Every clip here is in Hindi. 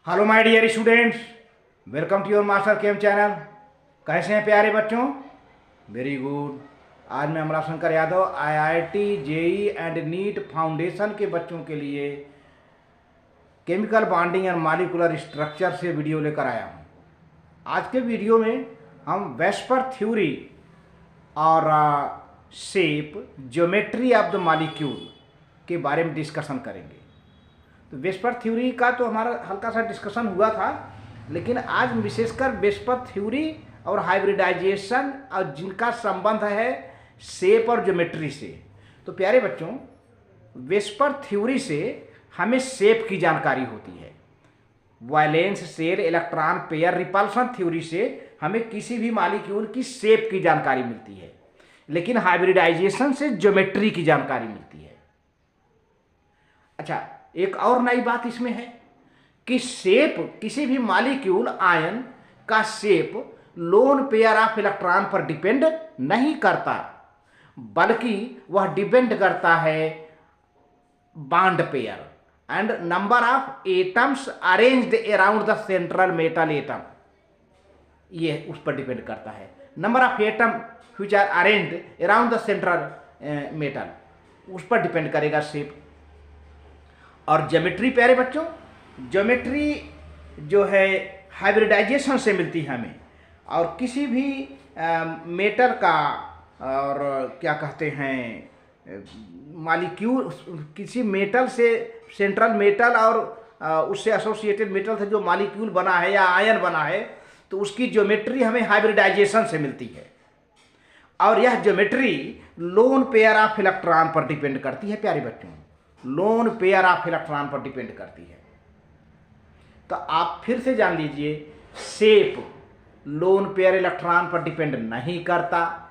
Hello my dear students, welcome to your master chem channel. कैसे हैं प्यारे बच्चों? Very good. आज मैं Amla Shankar Yadav IIT JEE and NEET foundation के बच्चों के लिए chemical bonding and molecular structure से वीडियो लेकर आया हूं। आज के वीडियो में हम वेस्पर थ्योरी और shape geometry of the molecule के बारे में डिस्कशन करेंगे। तो वेस्पर थ्योरी का तो हमारा हल्का सा डिस्कशन हुआ था, लेकिन आज विशेषकर वेस्पर थ्योरी और हाइब्रिडाइजेशन और जिनका संबंध है शेप और ज्योमेट्री से। तो प्यारे बच्चों, वेस्पर थ्योरी से हमें शेप की जानकारी होती है। Valence shell electron pair repulsion theory से हमें किसी भी मॉलिक्यूल की शेप की जानकारी मिलती है, लेकिन हाइब्रिडाइजेशन से ज्योमेट्री की जानकारी मिलती है। अच्छा, एक और नई बात इसमें है कि शेप, किसी भी मॉलिक्यूल आयन का shape lone pair of electron पर डिपेंड नहीं करता, बल्कि वह डिपेंड करता है bond pair and number of atoms arranged around the central metal atom. ये उस पर डिपेंड करता है, number of atom which are arranged around the central metal, उस पर डिपेंड करेगा शेप। और ज्योमेट्री प्यारे बच्चों, ज्योमेट्री जो है हाइब्रिडाइजेशन से मिलती है हमें। और किसी भी मेटल का और क्या कहते हैं मॉलिक्यूल, किसी मेटल से सेंट्रल मेटल और उससे एसोसिएटेड मेटल से जो मॉलिक्यूल बना है या आयन बना है, तो उसकी ज्योमेट्री हमें हाइब्रिडाइजेशन से मिलती है। और यह geometry loan pair of electron पर डिपेंड करती है प्यारे बच्चों, लोन पेयर ऑफ इलेक्ट्रॉन पर डिपेंड करती है। तो आप फिर से जान लीजिए, शेप लोन पेयर इलेक्ट्रॉन पर डिपेंड नहीं करता।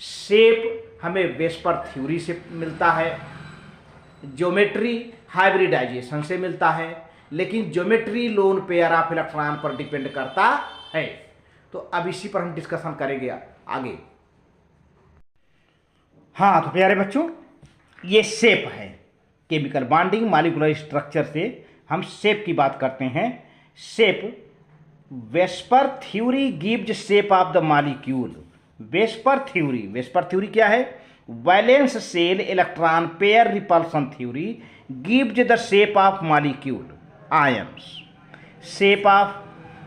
शेप हमें वेस्पर थ्योरी से मिलता है, ज्योमेट्री हाइब्रिडाइजेशन से मिलता है, लेकिन geometry loan pair of electron पर डिपेंड करता है। तो अब इसी पर हम डिस्कशन करेंगे आगे। हाँ, तो प्यारे बच्चों, ये शेप है। केमिकल बॉन्डिंग मॉलिक्यूलर स्ट्रक्चर से हम शेप की बात करते हैं। Shape, VSEPR theory gives shape of the molecule. VSEPR theory क्या है? Valence shell electron pair repulsion theory gives the shape of molecule ions. Shape of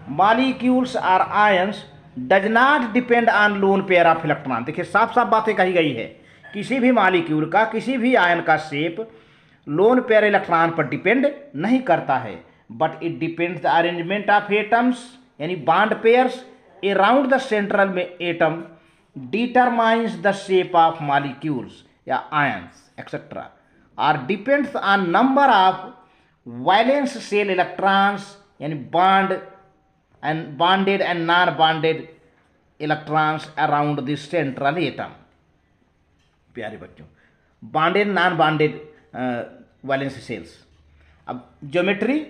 molecules और ions does not depend on lone pair of electron. देखिए, साफ साफ बातें कही गई है। किसी भी मॉलिक्यूल का, किसी भी आयन का शेप लोन पेयर इलेक्ट्रॉन पर डिपेंड नहीं करता है, but it depends the arrangement of atoms यानी bond pairs around the central में atom determines the shape of molecules या आयंस एक्सेट्रा, और depends on number of valence shell electrons यानी bonded and non bonded electrons around the central atom. प्यारे बच्चों, bonded non bonded valence shells. अब geometry,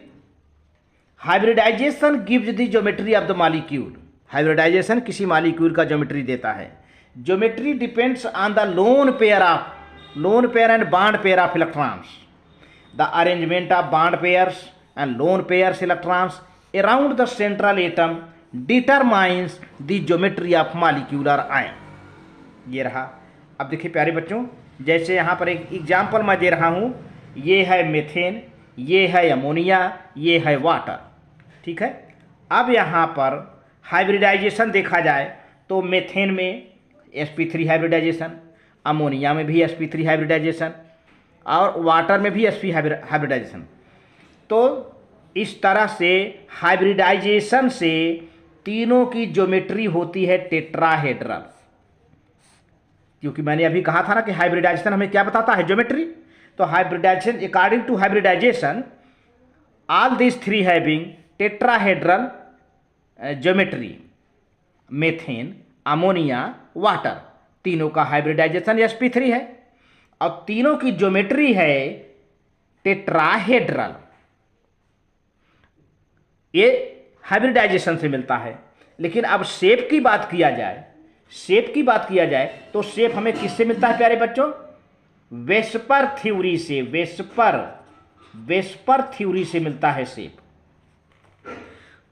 hybridisation gives the geometry of the molecule. Hybridisation किसी मॉलिक्यूल का ज्योमेट्री देता है। Geometry depends on the lone pair and bond pair of electrons, the arrangement of bond pairs and lone pairs electrons around the central atom determines the geometry of molecular ion. ये रहा। अब देखिए प्यारे बच्चों, जैसे यहाँ पर एक एग्जाम्पल मैं दे रहा हूँ। ये है मीथेन, ये है अमोनिया, ये है वाटर, ठीक है। अब यहाँ पर हाइब्रिडाइजेशन देखा जाए तो मीथेन में sp3 हाइब्रिडाइजेशन, अमोनिया में भी sp3 हाइब्रिडाइजेशन, और वाटर में भी sp हाइब्रिडाइजेशन। तो इस तरह से हाइब्रिडाइजेशन से तीनों की ज्योमेट्री होती है टेट्राहेड्रल। क्योंकि मैंने अभी कहा था ना कि हाइब्रिडाइजेशन हमें क्या बताता है? ज्योमेट्री। तो hybridisation, according to hybridisation, all this three having tetrahedral geometry, methane, ammonia, water, तीनों का हाइब्रिडाइजेशन sp3 है और तीनों की ज्योमेट्री है टेट्राहेड्रल। ये हाइब्रिडाइजेशन से मिलता है। लेकिन अब शेप की बात किया जाए, तो शेप हमें किससे मिलता है प्यारे बच्चों? वेस्पर थ्योरी से। वेस्पर थ्योरी से मिलता है शेप।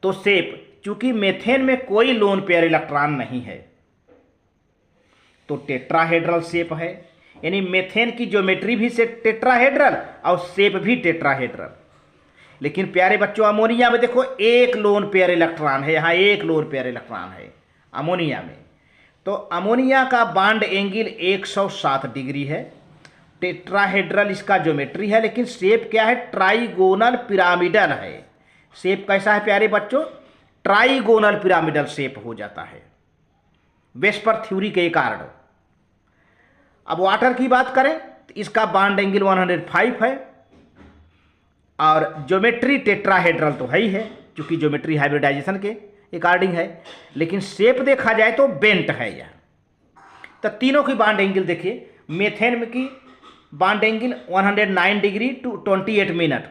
तो शेप, चूंकि मेथेन में कोई लोन पेयर इलेक्ट्रॉन नहीं है तो टेट्राहेड्रल शेप है, यानी मेथेन की ज्योमेट्री भी से टेट्राहेड्रल और शेप भी टेट्राहेड्रल। लेकिन प्यारे बच्चों अमोनिया में देखो एक लोन पेयर इलेक्ट्रॉन है, यहाँ एक लोन पेयर इलेक्ट्रॉन है अमोनिया में। तो अमोनिया का बॉन्ड एंगल 107 डिग्री है, टेट्राहेड्रल इसका ज्योमेट्री है, लेकिन शेप क्या है, ट्राइगोनल पिरामिडल है। शेप कैसा है प्यारे बच्चों, ट्राइगोनल पिरामिडल शेप हो जाता है वेस्पर थ्योरी के कारण। अब वाटर की बात करें तो इसका बॉन्ड एंगल 105 है और ज्योमेट्री टेट्राहेड्रल तो है ही है क्योंकि ज्योमेट्री हाइब्रिडाइजेशन के अकॉर्डिंग है, लेकिन शेप देखा जाए तो बेंट है यह। तो तीनों की बॉन्ड एंगल देखिए, मेथेन में की bond angle 109 degree to 28 minute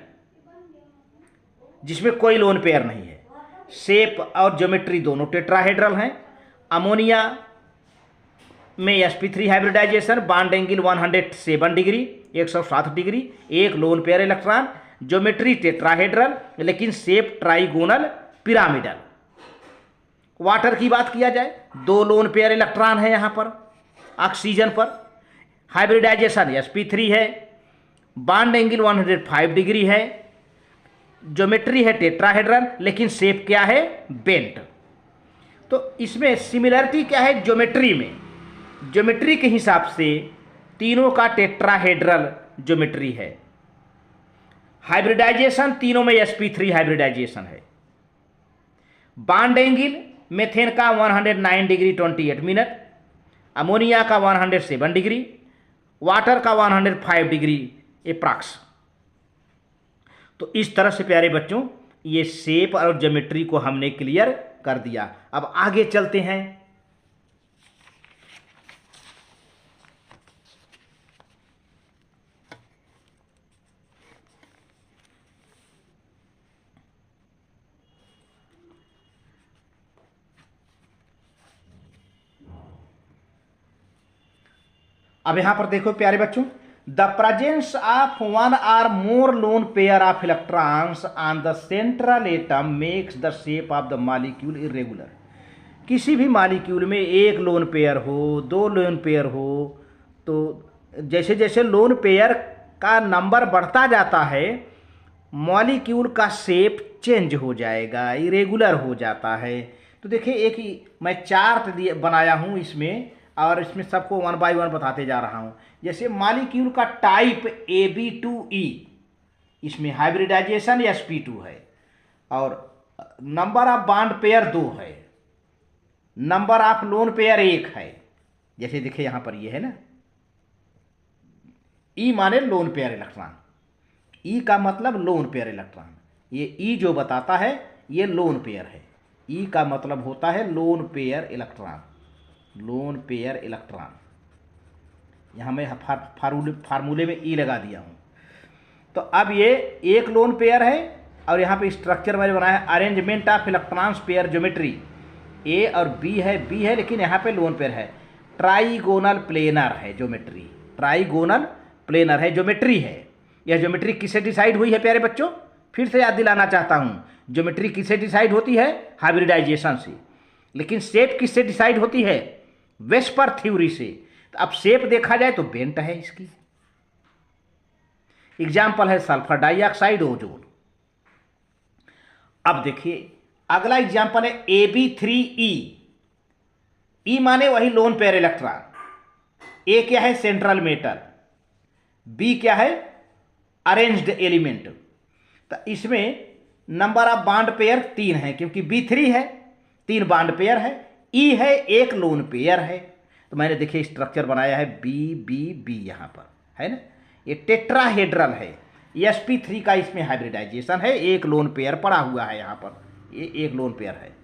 जिसमें कोई लोन पेयर नहीं है, शेप और ज्योमेट्री दोनों टेट्राहेड्रल हैं। अमोनिया में sp3 hybridisation, bond angle 107 degree 107 degree, एक lone pair electron, geometry tetrahedral लेकिन शेप ट्राइगोनल पिरामिडल। वाटर की बात किया जाए, दो लोन पेयर इलेक्ट्रॉन है यहाँ पर ऑक्सीजन पर, हाइब्रिडाइजेशन sp3 है, बॉन्ड एंगल 105 डिग्री है, ज्योमेट्री है टेट्राहेड्रल लेकिन शेप क्या है, बेंट। तो इसमें सिमिलरिटी क्या है, ज्योमेट्री में, ज्योमेट्री के हिसाब से तीनों का टेट्राहेड्रल ज्योमेट्री है। हाइब्रिडाइजेशन तीनों में sp3 हाइब्रिडाइजेशन है। बॉन्ड एंगल मेथेन का 109 डिग्री 28 मिनट, अमोनिया का 107 डिग्री, वाटर का 105 डिग्री एप्रॉक्स। तो इस तरह से प्यारे बच्चों ये शेप और ज्योमेट्री को हमने क्लियर कर दिया। अब आगे चलते हैं। अब यहां पर देखो प्यारे बच्चों, the presence of one or more lone pair of electrons on the central atom makes the shape of the molecule irregular. किसी भी मॉलिक्यूल में एक लोन पेयर हो, दो लोन पेयर हो, तो जैसे जैसे लोन पेयर का नंबर बढ़ता जाता है मॉलिक्यूल का शेप चेंज हो जाएगा, इरेगुलर हो जाता है। तो देखिए एक मैं चार्ट बनाया हूँ इसमें और इसमें सबको वन बाय वन बताते जा रहा हूँ। जैसे मॉलिक्यूल का टाइप AB2E, इसमें हाइब्रिडाइजेशन sp2 है और नंबर ऑफ बॉन्ड पेयर 2 है, नंबर ऑफ लोन पेयर 1 है। जैसे देखिए यहाँ पर ये है ना, E माने लोन पेयर इलेक्ट्रॉन, E का मतलब लोन पेयर इलेक्ट्रॉन, ये E जो बताता है ये लोन पेयर है, E का मतलब होता है loan pair electron, loan pair electron. यहाँ मैं फार्मूले में ई लगा दिया हूँ। तो अब ये एक लोन पेयर है और यहाँ पे स्ट्रक्चर मैंने बनाया है, arrangement of electrons pair geometry, A और बी है लेकिन यहाँ पे लोन पेयर है, ट्राइगोनल प्लेनर है ज्योमेट्री, ट्राइगोनल प्लेनर है ज्योमेट्री है। यह ज्योमेट्री किससे डिसाइड हुई है प्यारे बच्चों, फिर से याद दिलाना चाहता हूँ, ज्योमेट्री किससे डिसाइड होती है, हाइब्रिडाइजेशन से। लेकिन शेप किससे डिसाइड होती है, वेस्पर थ्योरी से। तो अब शेप देखा जाए तो बेंट है इसकी। एग्जाम्पल है सल्फर डाइऑक्साइड, ओजोन। अब देखिए अगला एग्जाम्पल है AB3E। ई माने वही लोन पेयर इलेक्ट्रॉन, ए क्या है सेंट्रल मेटल, बी क्या है अरेंज्ड एलिमेंट। तो इसमें नंबर ऑफ बॉन्ड पेयर 3 है क्योंकि B3 है, 3 बॉन्ड पेयर है, ई है एक लोन पेयर है। तो मैंने देखिए स्ट्रक्चर बनाया है BBB यहाँ पर है ना, ये टेट्राहेड्रल है, sp3 का इसमें हाइब्रिडाइजेशन है, एक लोन पेयर पड़ा हुआ है यहाँ पर, ये एक लोन पेयर है।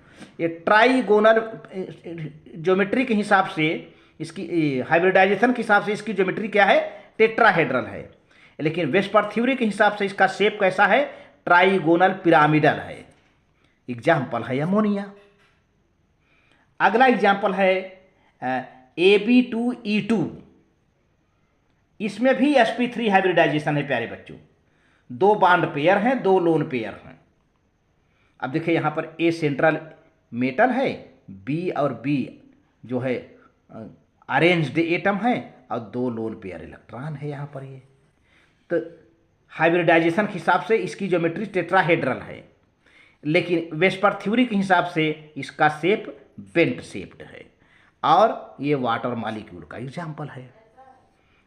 ये ट्राइगोनल ज्योमेट्री के हिसाब से इसकी हाइब्रिडाइजेशन के हिसाब से इसकी ज्योमेट्री क्या है, टेट्राहेड्रल है। लेकिन वेस्पर थ्योरी के हिसाब से इसका शेप कैसा है, ट्राइगोनल पिरामिडल है। एग्जाम्पल है अमोनिया। अगला एग्जाम्पल है AB2E2। इसमें भी sp3 हाइब्रिडाइजेशन है प्यारे बच्चों, 2 बॉन्ड पेयर हैं, 2 लोन पेयर हैं। अब देखिए यहाँ पर ए सेंट्रल मेटल है, बी और बी जो है अरेंज्ड एटम है, और 2 लोन पेयर इलेक्ट्रॉन है यहाँ पर। ये तो हाइब्रिडाइजेशन के हिसाब से इसकी ज्योमेट्री टेट्राहेड्रल है, लेकिन वेस्पर थ्योरी के हिसाब से इसका शेप बेंट शेप्ड है, और ये वाटर मॉलिक्यूल का एग्जाम्पल है।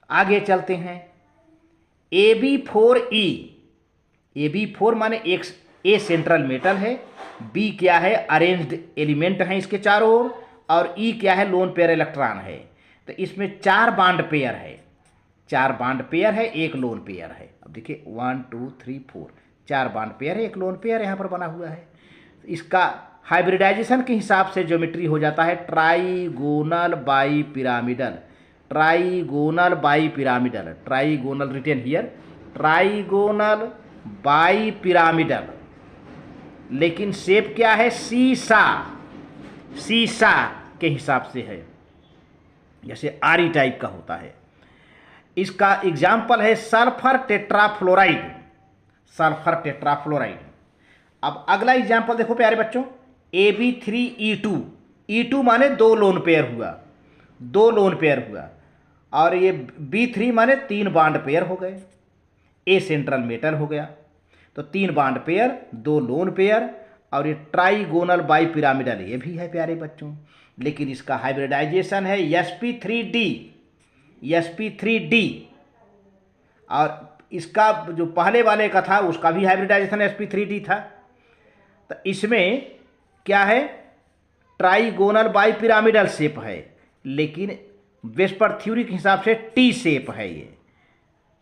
आगे चलते हैं। Ab4E, Ab4 माने एक ए सेंट्रल मेटल है, बी क्या है अरेंज्ड एलिमेंट हैं इसके चारों ओर, और ई क्या है लोन पेयर इलेक्ट्रॉन है। तो इसमें 4 बॉन्ड पेयर है, 4 बॉन्ड पेयर है, 1 लोन पेयर है। अब देखिए 1 2 3 4 4 बॉन्ड पेयर है, 1 लोन पेयर यहाँ पर बना हुआ है। इसका हाइब्रिडाइजेशन के हिसाब से ज्योमेट्री हो जाता है trigonal bipyramidal, trigonal bipyramidal, trigonal written here, trigonal bipyramidal. लेकिन शेप क्या है सीसा, सीसा के हिसाब से है, जैसे आरी टाइप का होता है। इसका एग्जाम्पल है सल्फर टेट्राफ्लोराइड, सल्फर टेट्राफ्लोराइड। अब अगला एग्जाम्पल देखो प्यारे बच्चों, Ab3E2, E2 माने 2 लोन पेयर हुआ, 2 लोन पेयर हुआ, और ये B3 माने 3 बॉन्ड पेयर हो गए, ए सेंट्रल मेटल हो गया। तो 3 बॉन्ड पेयर, 2 लोन पेयर, और ये ट्राइगोनल बाई पिरामिडल ये भी है प्यारे बच्चों। लेकिन इसका हाइब्रिडाइजेशन है sp3d, sp3d, और इसका जो पहले वाले का था उसका भी हाइब्रिडाइजेशन sp3d था। तो इसमें क्या है ट्राइगोनल बाई पिरामिडल शेप है, लेकिन वेस्पर थ्योरी के हिसाब से टी शेप है ये।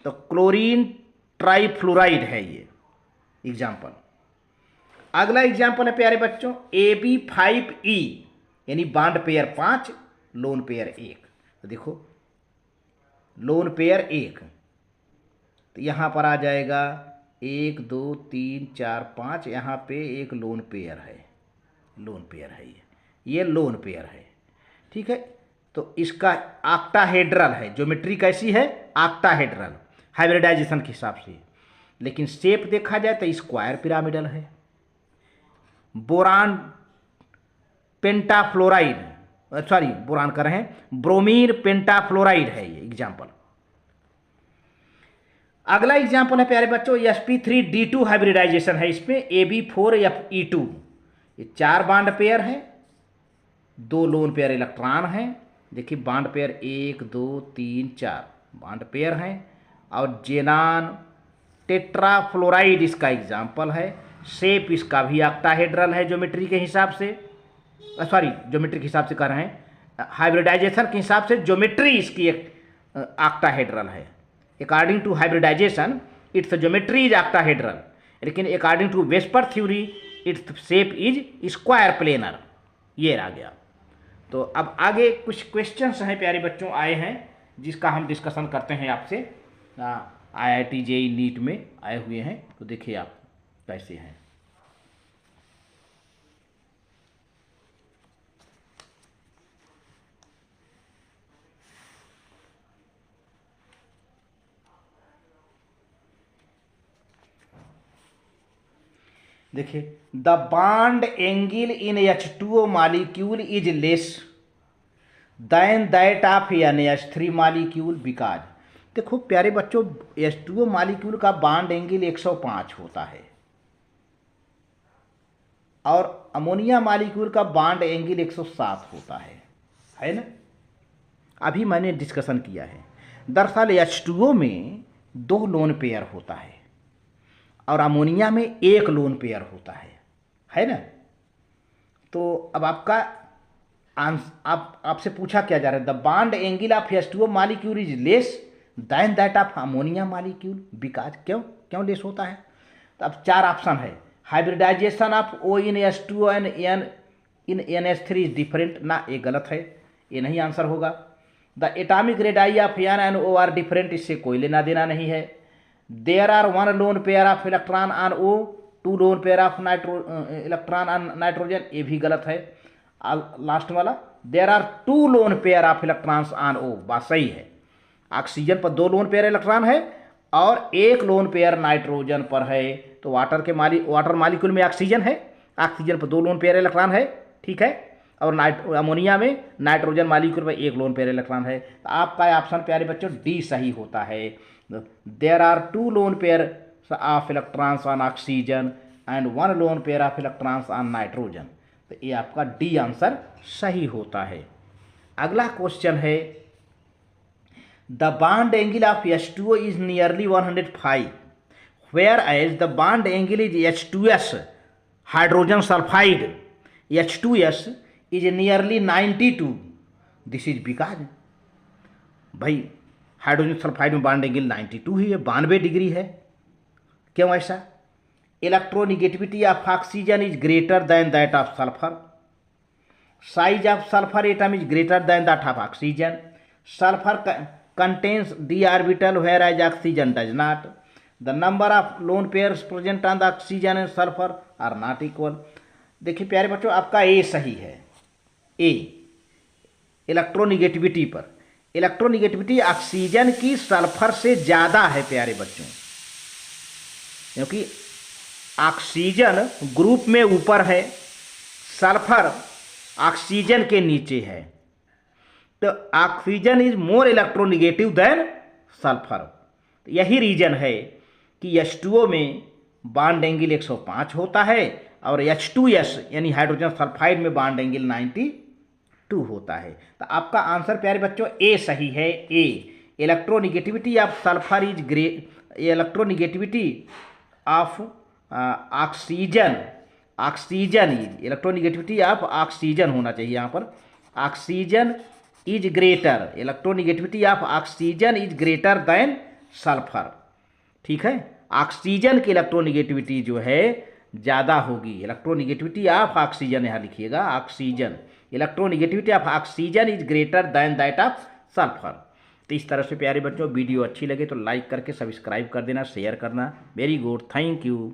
तो क्लोरीन ट्राइफ्लोराइड है ये एग्जाम्पल। अगला एग्जाम्पल है प्यारे बच्चों Ab5E, यानी बॉन्ड पेयर 5, लोन पेयर 1। तो देखो लोन पेयर 1, तो यहाँ पर आ जाएगा 1 2 3 4 5, यहाँ पे एक लोन पेयर है, लोन पेयर है ये लोन पेयर है, ठीक है। तो इसका ऑक्टाहेड्रल है, ज्योमेट्री कैसी है ऑक्टाहेड्रल हाइब्रिडाइजेशन के हिसाब से। लेकिन शेप देखा जाए तो स्क्वायर पिरामिडल है। बोरान पेंटाफ्लोराइड, सॉरी बोरान कर रहे हैं, ब्रोमीन पेंटाफ्लोराइड है ये एग्जाम्पल। अगला एग्जाम्पल है प्यारे बच्चों sp3d2 हाइब्रिडाइजेशन है। इसमें Ab4Fe2, ये 4 बॉन्ड पेयर हैं, 2 लोन पेयर इलेक्ट्रॉन हैं। देखिए बॉन्ड पेयर 1 2 3 4 बॉन्ड पेयर हैं, और जेनान टेट्राफ्लोराइड इसका एग्जाम्पल है। शेप इसका भी ऑक्टाहेड्रल है ज्योमेट्री के हिसाब से, सॉरी ज्योमेट्री के हिसाब से कह रहे हैं, हाइब्रिडाइजेशन के हिसाब से ज्योमेट्री इसकी एक ऑक्टाहेड्रल है। According to hybridisation its geometry is octahedral, लेकिन according to VSEPR theory its shape is square planar. ये आ गया। तो अब आगे कुछ क्वेश्चंस हैं प्यारे बच्चों आए हैं, जिसका हम डिस्कशन करते हैं आपसे। IIT JEE नीट में आए हुए हैं, तो देखिए आप कैसे हैं। देखिए the bond angle in H2O molecule is less than that of NH3 molecule because. देखो प्यारे बच्चों H2O मॉलिक्यूल का बॉन्ड एंगल 105 होता है, और अमोनिया मॉलिक्यूल का बॉन्ड एंगल 107 होता है ना। अभी मैंने डिस्कशन किया है। दरअसल H2O में 2 लोन पेयर होता है, और अमोनिया में 1 लोन पेयर होता है ना। तो अब आपका आपसे पूछा क्या जा रहा है, the bond angle of H2O molecule is less than that of ammonia molecule because. क्यों लेस होता है? तो अब 4 ऑप्शन है। Hybridisation of O in H2O and N in NH3 is different ना, ये गलत है, ये नहीं आंसर होगा। The atomic radii of N and O are different, इससे कोई लेना देना नहीं है। There are 1 lone pair of electron on O, 2 lone pair of electron on nitrogen, ये भी गलत है। लास्ट वाला there are 2 lone pair of electrons on O, बात सही है। ऑक्सीजन पर 2 लोन पेयर इलेक्ट्रॉन है और 1 लोन पेयर नाइट्रोजन पर है। तो वाटर मॉलिक्यूल में ऑक्सीजन है, ऑक्सीजन पर 2 लोन पेयर इलेक्ट्रॉन है, ठीक है, और अमोनिया में नाइट्रोजन मॉलिक्यूल पर 1 लोन पेयर इलेक्ट्रॉन है। तो आपका ऑप्शन प्यारे बच्चों डी सही होता है। There are 2 lone pair of electrons on oxygen and 1 lone pair of electrons on nitrogen. तो ये आपका डी आंसर सही होता है। अगला क्वेश्चन है, the bond angle of H2O is nearly 105 whereas the bond angle is H2S hydrogen sulphide H2S is nearly 92। This is because भाई हाइड्रोजन सल्फाइड में बॉन्ड एंगल 92 ही है, 92 डिग्री है। क्यों ऐसा? Electronegativity of oxygen is greater than that of sulphur, size of sulphur atom is greater than that of oxygen, sulphur contains d orbital whereas oxygen does not, the number of lone pairs present on the oxygen and sulfur are not equal। देखिए प्यारे बच्चों आपका ए सही है। ए इलेक्ट्रोनिगेटिविटी पर, इलेक्ट्रोनिगेटिविटी ऑक्सीजन की सल्फर से ज़्यादा है प्यारे बच्चों, क्योंकि ऑक्सीजन ग्रुप में ऊपर है, सल्फर ऑक्सीजन के नीचे है। तो oxygen is more electronegative than sulphur. यही रीजन है कि H2O में बॉन्ड एंगल 105 होता है और H2S यानी हाइड्रोजन सल्फाइड में बॉन्ड एंगल 92 होता है। तो आपका आंसर प्यारे बच्चों ए सही है। A electronegativity of sulphur is electronegativity of oxygen is electronegativity of oxygen होना चाहिए यहाँ पर। Oxygen is greater, electronegativity of oxygen is greater than sulphur, ठीक है। ऑक्सीजन की इलेक्ट्रोनिगेटिविटी जो है ज़्यादा होगी, इलेक्ट्रोनिगेटिविटी ऑफ ऑक्सीजन यहाँ लिखिएगा, oxygen electronegativity of oxygen is greater than that of sulphur. तो इस तरह से प्यारे बच्चों वीडियो अच्छी लगे तो लाइक करके सब्सक्राइब कर देना, शेयर करना। Very good, thank you.